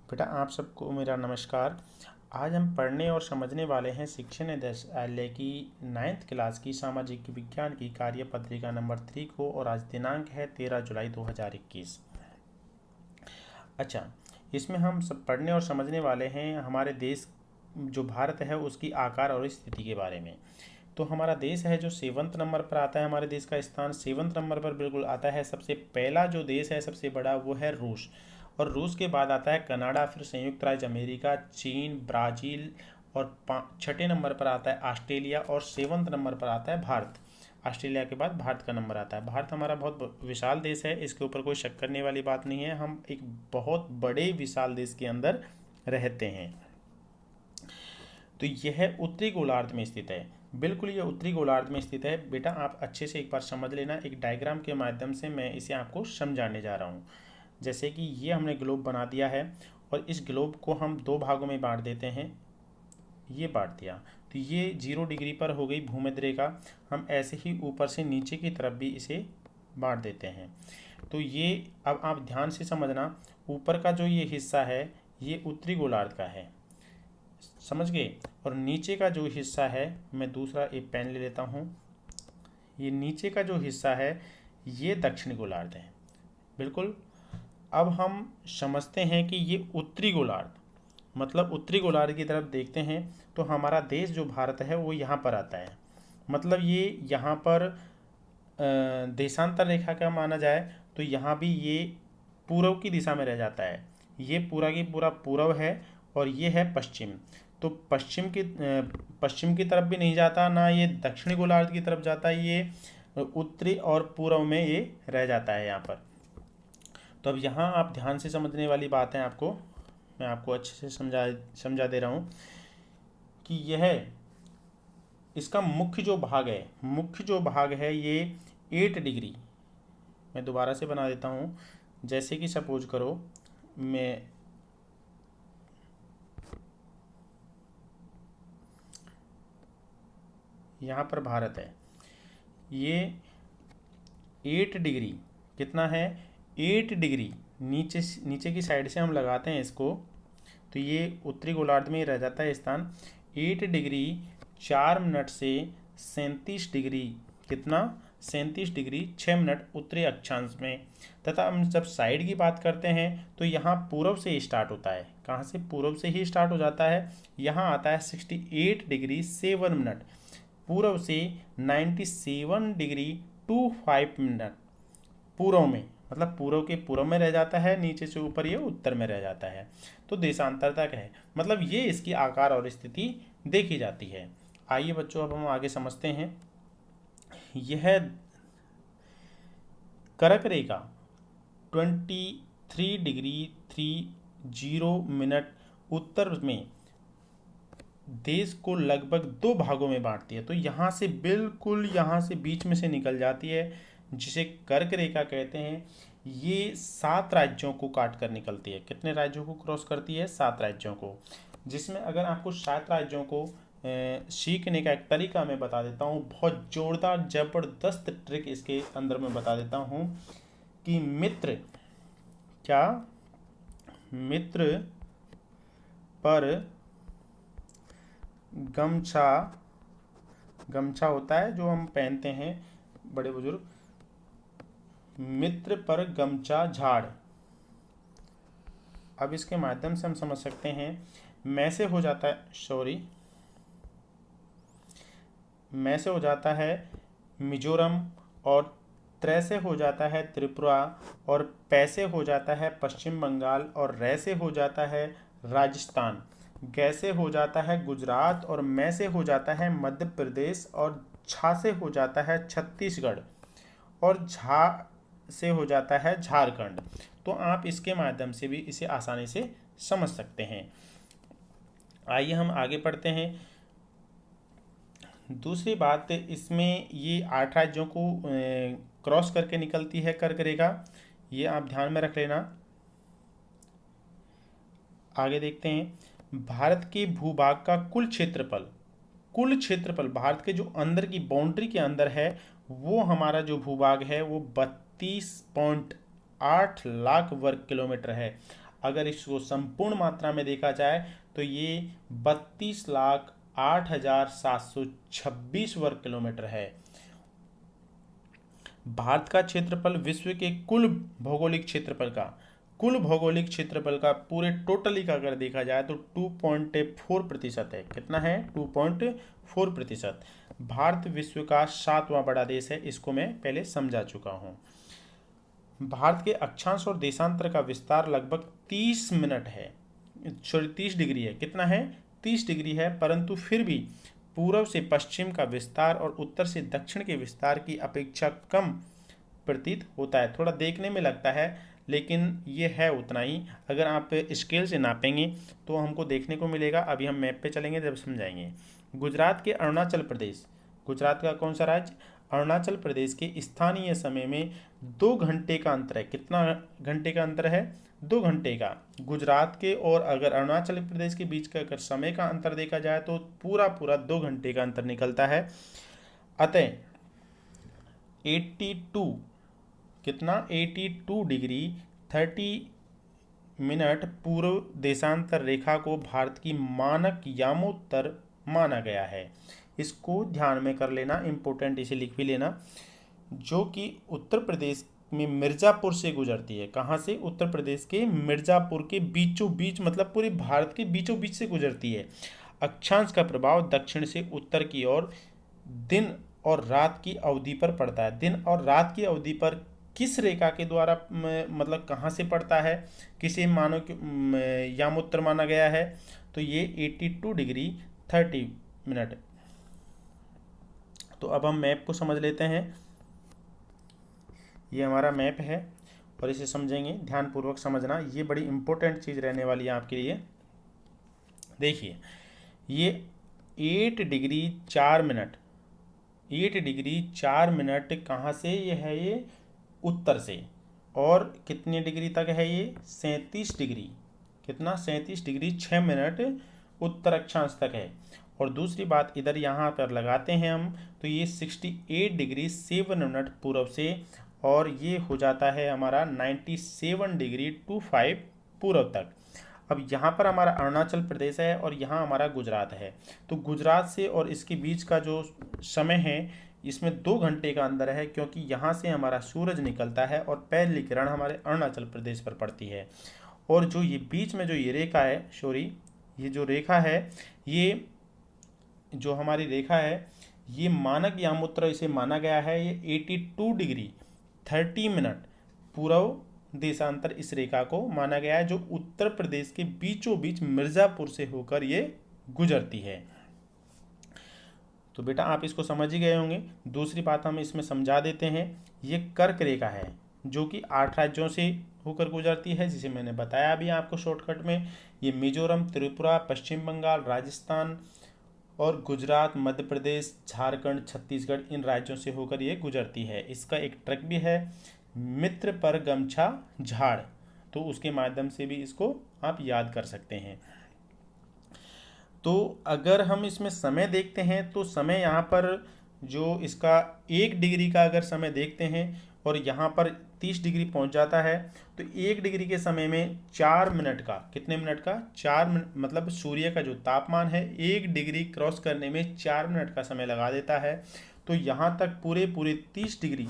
बेटा आप सबको मेरा नमस्कार। आज हम पढ़ने और समझने वाले हैं शिक्षा निदेशालय की 9th क्लास की सामाजिक विज्ञान की कार्य पत्रिका नंबर 3 को, और आज दिनांक है 13 जुलाई 2021। अच्छा, इसमें हम सब पढ़ने और समझने वाले हैं हमारे देश जो भारत है उसकी आकार और स्थिति के बारे में। तो हमारा देश है जो 7th नंबर पर आता है, हमारे देश का स्थान 7th नंबर पर बिल्कुल आता है। सबसे पहला जो देश है सबसे बड़ा वो है रूस, और रूस के बाद आता है कनाडा, फिर संयुक्त राज्य अमेरिका, चीन, ब्राज़ील, और छठे नंबर पर आता है ऑस्ट्रेलिया, और 7th नंबर पर आता है भारत। ऑस्ट्रेलिया के बाद भारत का नंबर आता है। भारत हमारा बहुत विशाल देश है, इसके ऊपर कोई शक करने वाली बात नहीं है। हम एक बहुत बड़े विशाल देश के अंदर रहते हैं। तो यह उत्तरी गोलार्ध में स्थित है, बिल्कुल ये उत्तरी गोलार्ध में स्थित है। बेटा आप अच्छे से एक बार समझ लेना, एक डायग्राम के माध्यम से मैं इसे आपको समझाने जा रहा हूँ। जैसे कि ये हमने ग्लोब बना दिया है, और इस ग्लोब को हम दो भागों में बांट देते हैं। ये बांट दिया तो ये 0 डिग्री पर हो गई भूमध्य रेखा। हम ऐसे ही ऊपर से नीचे की तरफ भी इसे बांट देते हैं। तो ये अब आप ध्यान से समझना, ऊपर का जो ये हिस्सा है ये उत्तरी गोलार्ध का है, समझ गए। और नीचे का जो हिस्सा है, मैं दूसरा एक पेन ले लेता हूँ, ये नीचे का जो हिस्सा है ये दक्षिण गोलार्ध है, बिल्कुल। अब हम समझते हैं कि ये उत्तरी गोलार्ध, मतलब उत्तरी गोलार्ध की तरफ देखते हैं तो हमारा देश जो भारत है वो यहाँ पर आता है। मतलब ये यहाँ पर देशांतर रेखा का माना जाए तो यहाँ भी ये पूर्व की दिशा में रह जाता है। ये पूरा की पूरा पूर्व है, और ये है पश्चिम। तो पश्चिम की तरफ भी नहीं जाता, ना ये दक्षिणी गोलार्ध की तरफ जाता है, ये उत्तरी और पूर्व में ये रह जाता है यहाँ पर। तो अब यहाँ आप ध्यान से समझने वाली बात है, मैं आपको अच्छे से समझा दे रहा हूँ कि यह इसका मुख्य जो भाग है ये 8 डिग्री, मैं दोबारा से बना देता हूँ। जैसे कि सपोज करो मैं यहाँ पर भारत है, ये 8 डिग्री कितना है, 8 डिग्री नीचे की साइड से हम लगाते हैं इसको, तो ये उत्तरी गोलार्ध में ही रह जाता है स्थान। 8 डिग्री 4 मिनट से 37 डिग्री, कितना 37 डिग्री 6 मिनट उत्तरी अक्षांश में। तथा हम जब साइड की बात करते हैं तो यहाँ पूर्व से स्टार्ट होता है, कहाँ से, पूर्व से ही स्टार्ट हो जाता है। यहाँ आता है 68 डिग्री 7 मिनट, पूर्व से 97 डिग्री 25 मिनट पूर्व में, मतलब पूर्व के पूर्व में रह जाता है, नीचे से ऊपर ये उत्तर में रह जाता है। तो देशांतर तक है, मतलब ये इसकी आकार और स्थिति देखी जाती है। आइए बच्चों अब हम आगे समझते हैं। यह कर्क रेखा 23 डिग्री 30 मिनट उत्तर में देश को लगभग दो भागों में बांटती है। तो यहाँ से बिल्कुल यहाँ से बीच में से निकल जाती है, जिसे कर्क रेखा कहते हैं। ये 7 राज्यों को काट कर निकलती है। कितने राज्यों को क्रॉस करती है, 7 राज्यों को। जिसमें अगर आपको 7 राज्यों को सीखने का एक तरीका मैं बता देता हूँ, बहुत जोरदार जबरदस्त ट्रिक इसके अंदर मैं बता देता हूँ कि मित्र पर गमछा होता है जो हम पहनते हैं बड़े बुजुर्ग, मित्र पर गमछा झाड़। अब इसके माध्यम से हम समझ सकते हैं, मैं से हो जाता है मिजोरम, और त्रै से हो जाता है त्रिपुरा, और पै से हो जाता है पश्चिम बंगाल, और रै से हो जाता है राजस्थान, गै से हो जाता है गुजरात, और मै से हो जाता है मध्य प्रदेश, और झा से हो जाता है छत्तीसगढ़, और झा से हो जाता है झारखंड। तो आप इसके माध्यम से भी इसे आसानी से समझ सकते हैं। आइए हम आगे पढ़ते हैं। दूसरी बात, इसमें ये 8 राज्यों को क्रॉस करके निकलती है कर्क रेखा, ये आप ध्यान में रख लेना। आगे देखते हैं, भारत के भूभाग का कुल क्षेत्रफल भारत के जो अंदर की बाउंड्री के अंदर है, वो हमारा जो भूभाग है वो 32.8 लाख वर्ग किलोमीटर है। अगर इसको संपूर्ण मात्रा में देखा जाए तो ये 32,08,726 वर्ग किलोमीटर है। भारत का क्षेत्रफल विश्व के कुल भौगोलिक क्षेत्रफल का पूरे टोटली का अगर देखा जाए तो 2.4% है। कितना है? 2.4%। भारत विश्व का 7वां बड़ा देश है, इसको मैं पहले समझा चुका हूँ। भारत के अक्षांश और देशांतर का विस्तार लगभग 30 मिनट है, सॉरी 30 डिग्री है। कितना है? 30 डिग्री है, परंतु फिर भी पूर्व से पश्चिम का विस्तार और उत्तर से दक्षिण के विस्तार की अपेक्षा कम प्रतीत होता है। थोड़ा देखने में लगता है, लेकिन ये है उतना ही। अगर आप स्केल से नापेंगे तो हमको देखने को मिलेगा। अभी हम मैप पे चलेंगे जब समझाएंगे। गुजरात के अरुणाचल प्रदेश, गुजरात का कौन सा राज्य? अरुणाचल प्रदेश के स्थानीय समय में 2 घंटे का अंतर है। कितना घंटे का अंतर है? 2 घंटे का। गुजरात के और अगर अरुणाचल प्रदेश के बीच का अगर समय का अंतर देखा जाए तो पूरा 2 घंटे का अंतर निकलता है। अतः 82 कितना? 82 डिग्री 30 मिनट पूर्व देशांतर रेखा को भारत की मानक यामोत्तर माना गया है। इसको ध्यान में कर लेना, इम्पोर्टेंट, इसे लिख भी लेना। जो कि उत्तर प्रदेश में मिर्ज़ापुर से गुजरती है। कहाँ से? उत्तर प्रदेश के मिर्ज़ापुर के बीचों बीच, मतलब पूरे भारत के बीचों बीच से गुजरती है। अक्षांश का प्रभाव दक्षिण से उत्तर की ओर दिन और रात की अवधि पर पड़ता है। दिन और रात की अवधि पर किस रेखा के द्वारा मतलब कहाँ से पड़ता है, किसे मानो यामोत्तर माना गया है? तो ये 82 डिग्री 30 मिनट। तो अब हम मैप को समझ लेते हैं। ये हमारा मैप है और इसे समझेंगे, ध्यानपूर्वक समझना। ये बड़ी इंपॉर्टेंट चीज़ रहने वाली है आपके लिए। देखिए, ये 8 डिग्री 4 मिनट, 8 डिग्री 4 मिनट कहाँ से? ये है ये उत्तर से। और कितने डिग्री तक है ये? 37 डिग्री। कितना? 37 डिग्री 6 मिनट उत्तर अक्षांश तक है। और दूसरी बात इधर यहाँ पर लगाते हैं हम, तो ये 68 डिग्री 7 मिनट पूर्व से, और ये हो जाता है हमारा 97 डिग्री 25 पूर्व तक। अब यहाँ पर हमारा अरुणाचल प्रदेश है और यहाँ हमारा गुजरात है। तो गुजरात से और इसके बीच का जो समय है, इसमें 2 घंटे का अंदर है, क्योंकि यहाँ से हमारा सूरज निकलता है और पहली किरण हमारे अरुणाचल प्रदेश पर पड़ती है। और जो ये बीच में जो ये रेखा है, सॉरी, ये जो रेखा है, ये जो हमारी रेखा है, ये मानक यामोत्तर इसे माना गया है। ये 82 डिग्री 30 मिनट पूर्व देशांतर इस रेखा को माना गया है, जो उत्तर प्रदेश के बीचों बीच मिर्ज़ापुर से होकर ये गुजरती है। तो बेटा आप इसको समझ ही गए होंगे। दूसरी बात हम इसमें समझा देते हैं। ये कर्क रेखा है जो कि 8 राज्यों से होकर गुजरती है, जिसे मैंने बताया अभी आपको शॉर्टकट में। ये मिजोरम, त्रिपुरा, पश्चिम बंगाल, राजस्थान और गुजरात, मध्य प्रदेश, झारखंड, छत्तीसगढ़, इन राज्यों से होकर ये गुजरती है। इसका एक ट्रक भी है, मित्र पर गमछा झाड़, तो उसके माध्यम से भी इसको आप याद कर सकते हैं। तो अगर हम इसमें समय देखते हैं तो समय यहाँ पर जो इसका 1 डिग्री का अगर समय देखते हैं और यहाँ पर 30 डिग्री पहुँच जाता है, तो 1 डिग्री के समय में 4 मिनट का, कितने मिनट का? 4 मिनट, मतलब सूर्य का जो तापमान है 1 डिग्री क्रॉस करने में 4 मिनट का समय लगा देता है। तो यहाँ तक पूरे 30 डिग्री,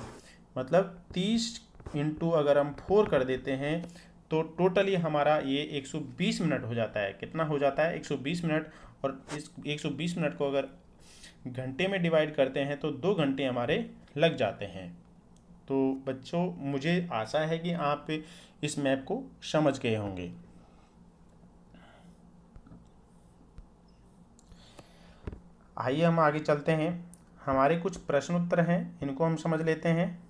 मतलब 30 इंटू अगर हम 4 कर देते हैं तो टोटली हमारा ये 120 मिनट हो जाता है। कितना हो जाता है? 120 मिनट। और इस 120 मिनट को अगर घंटे में डिवाइड करते हैं तो 2 घंटे हमारे लग जाते हैं। तो बच्चों, मुझे आशा है कि आप इस मैप को समझ गए होंगे। आइए हम आगे चलते हैं। हमारे कुछ प्रश्न उत्तर हैं, इनको हम समझ लेते हैं।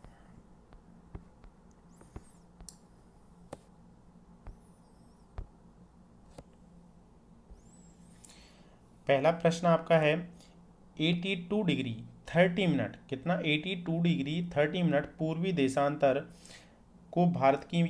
पहला प्रश्न आपका है 82 डिग्री 30 मिनट, कितना? 82 डिग्री 30 मिनट पूर्वी देशांतर को भारत की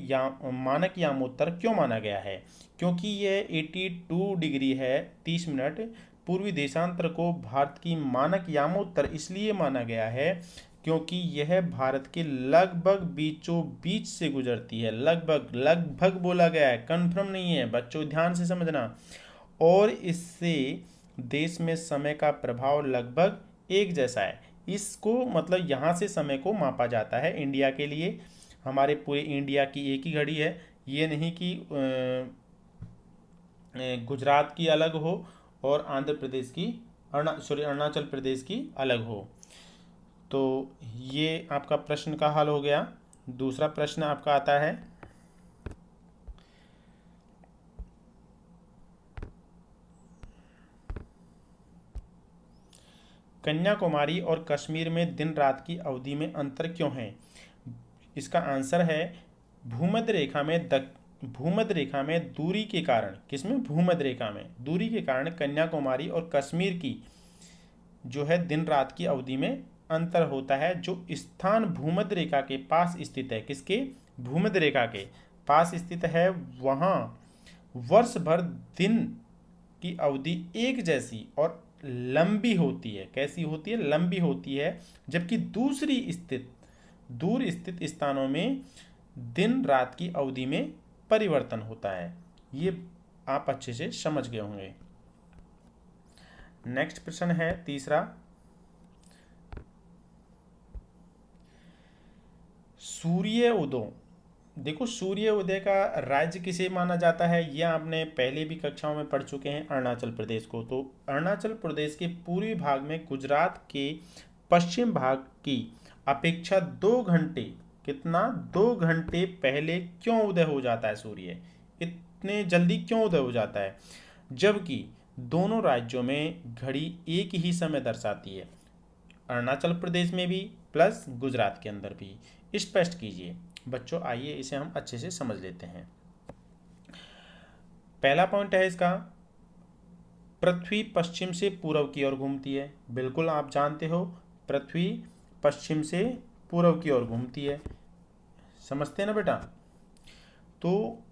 मानक यामोत्तर क्यों माना गया है? क्योंकि यह 82 डिग्री है 30 मिनट पूर्वी देशांतर को भारत की मानक यामोत्तर इसलिए माना गया है क्योंकि यह भारत के लगभग बीचों बीच से गुजरती है। लगभग लगभग बोला गया है, कन्फर्म नहीं है, बच्चों ध्यान से समझना। और इससे देश में समय का प्रभाव लगभग एक जैसा है। इसको मतलब यहाँ से समय को मापा जाता है इंडिया के लिए। हमारे पूरे इंडिया की एक ही घड़ी है, ये नहीं कि गुजरात की अलग हो और आंध्र प्रदेश की अरुणाचल प्रदेश की अलग हो। तो ये आपका प्रश्न का हल हो गया। दूसरा प्रश्न आपका आता है, कन्याकुमारी और कश्मीर में दिन रात की अवधि में अंतर क्यों है? इसका आंसर है भूमध्य रेखा में दूरी के कारण। किसमें? भूमध्य रेखा में दूरी के कारण कन्याकुमारी और कश्मीर की जो है दिन रात की अवधि में अंतर होता है। जो स्थान भूमध्य रेखा के पास स्थित है, किसके? भूमध्य रेखा के पास स्थित है, वहाँ वर्ष भर दिन की अवधि एक जैसी और लंबी होती है। कैसी होती है? लंबी होती है। जबकि दूर स्थित स्थानों में दिन रात की अवधि में परिवर्तन होता है। ये आप अच्छे से समझ गए होंगे। नेक्स्ट प्रश्न है तीसरा, सूर्य उदय। देखो, सूर्य उदय का राज्य किसे माना जाता है? ये आपने पहले भी कक्षाओं में पढ़ चुके हैं, अरुणाचल प्रदेश को। तो अरुणाचल प्रदेश के पूर्वी भाग में गुजरात के पश्चिम भाग की अपेक्षा 2 घंटे, कितना? 2 घंटे पहले क्यों उदय हो जाता है सूर्य? इतने जल्दी क्यों उदय हो जाता है? जबकि दोनों राज्यों में घड़ी एक ही समय दर्शाती है, अरुणाचल प्रदेश में भी प्लस गुजरात के अंदर भी। स्पष्ट कीजिए बच्चों। आइए इसे हम अच्छे से समझ लेते हैं। पहला पॉइंट है इसका, पृथ्वी पश्चिम से पूर्व की ओर घूमती है। बिल्कुल आप जानते हो, पृथ्वी पश्चिम से पूर्व की ओर घूमती है। समझते हैं ना बेटा? तो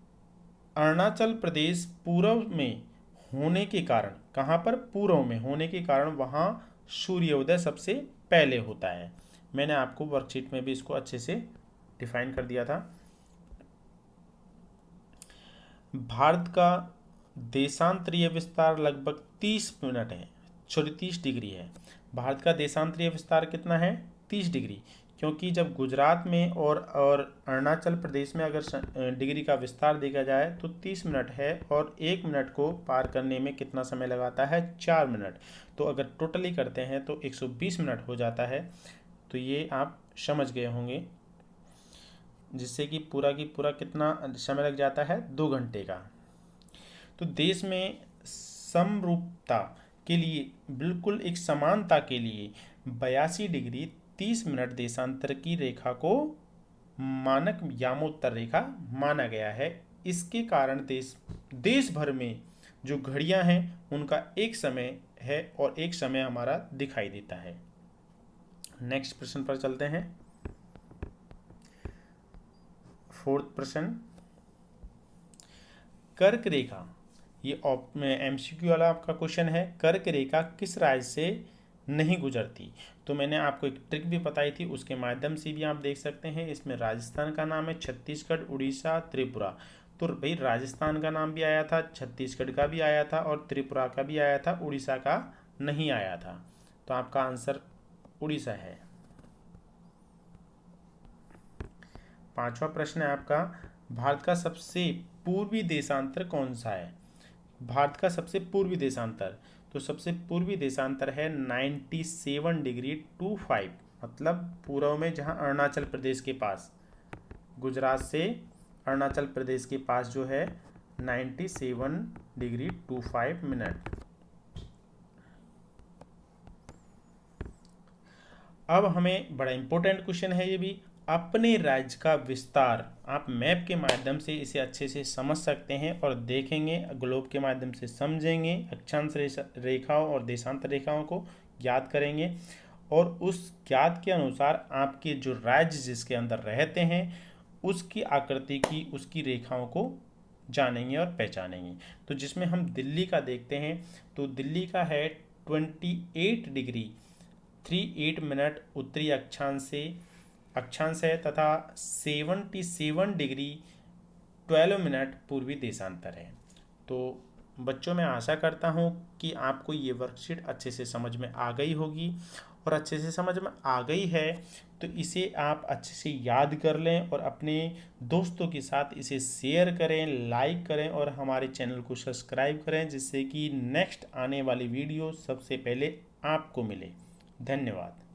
अरुणाचल प्रदेश पूर्व में होने के कारण, कहाँ पर? पूर्व में होने के कारण वहाँ सूर्योदय सबसे पहले होता है। मैंने आपको वर्कशीट में भी इसको अच्छे से डिफाइन कर दिया था। भारत का देशांतरीय विस्तार लगभग 30 मिनट है, 30 डिग्री है। भारत का देशांतरीय विस्तार कितना है? 30 डिग्री। क्योंकि जब गुजरात में और अरुणाचल प्रदेश में अगर डिग्री का विस्तार देखा जाए तो 30 मिनट है, और 1 मिनट को पार करने में कितना समय लगाता है? 4 मिनट। तो अगर टोटली करते हैं तो 120 मिनट हो जाता है। तो ये आप समझ गए होंगे, जिससे कि पूरा की पूरा कितना समय लग जाता है? 2 घंटे का। तो देश में समरूपता के लिए, बिल्कुल एक समानता के लिए 82 डिग्री 30 मिनट देशांतर की रेखा को मानक यामोत्तर रेखा माना गया है। इसके कारण देश भर में जो घड़ियां हैं उनका एक समय है और एक समय हमारा दिखाई देता है। नेक्स्ट प्रश्न पर चलते हैं। 4th प्रश्न, कर्क रेखा। ये MCQ वाला आपका क्वेश्चन है। कर्क रेखा किस राज्य से नहीं गुजरती? तो मैंने आपको एक ट्रिक भी बताई थी, उसके माध्यम से भी आप देख सकते हैं। इसमें राजस्थान का नाम है, छत्तीसगढ़, उड़ीसा, त्रिपुरा। तो भाई राजस्थान का नाम भी आया था, छत्तीसगढ़ का भी आया था और त्रिपुरा का भी आया था, उड़ीसा का नहीं आया था। तो आपका आंसर उड़ीसा है। 5वां प्रश्न है आपका, भारत का सबसे पूर्वी देशांतर कौन सा है? भारत का सबसे पूर्वी देशांतर, तो सबसे पूर्वी देशांतर है 97 डिग्री 25, मतलब पूर्व में, जहां अरुणाचल प्रदेश के पास, गुजरात से अरुणाचल प्रदेश के पास जो है 97 डिग्री 25 मिनट। अब हमें बड़ा इंपॉर्टेंट क्वेश्चन है ये भी, अपने राज्य का विस्तार। आप मैप के माध्यम से इसे अच्छे से समझ सकते हैं और देखेंगे, ग्लोब के माध्यम से समझेंगे, अक्षांश रेखाओं और देशांतर रेखाओं को याद करेंगे, और उस ज्ञात के अनुसार आपके जो राज्य जिसके अंदर रहते हैं उसकी आकृति की, उसकी रेखाओं को जानेंगे और पहचानेंगे। तो जिसमें हम दिल्ली का देखते हैं, तो दिल्ली का है 28 डिग्री 38 मिनट उत्तरी अक्षांश है तथा 77 डिग्री 12 मिनट पूर्वी देशांतर है। तो बच्चों, मैं आशा करता हूँ कि आपको ये वर्कशीट अच्छे से समझ में आ गई होगी, और अच्छे से समझ में आ गई है तो इसे आप अच्छे से याद कर लें और अपने दोस्तों के साथ इसे शेयर करें, लाइक करें और हमारे चैनल को सब्सक्राइब करें, जिससे कि नेक्स्ट आने वाली वीडियो सबसे पहले आपको मिले। धन्यवाद।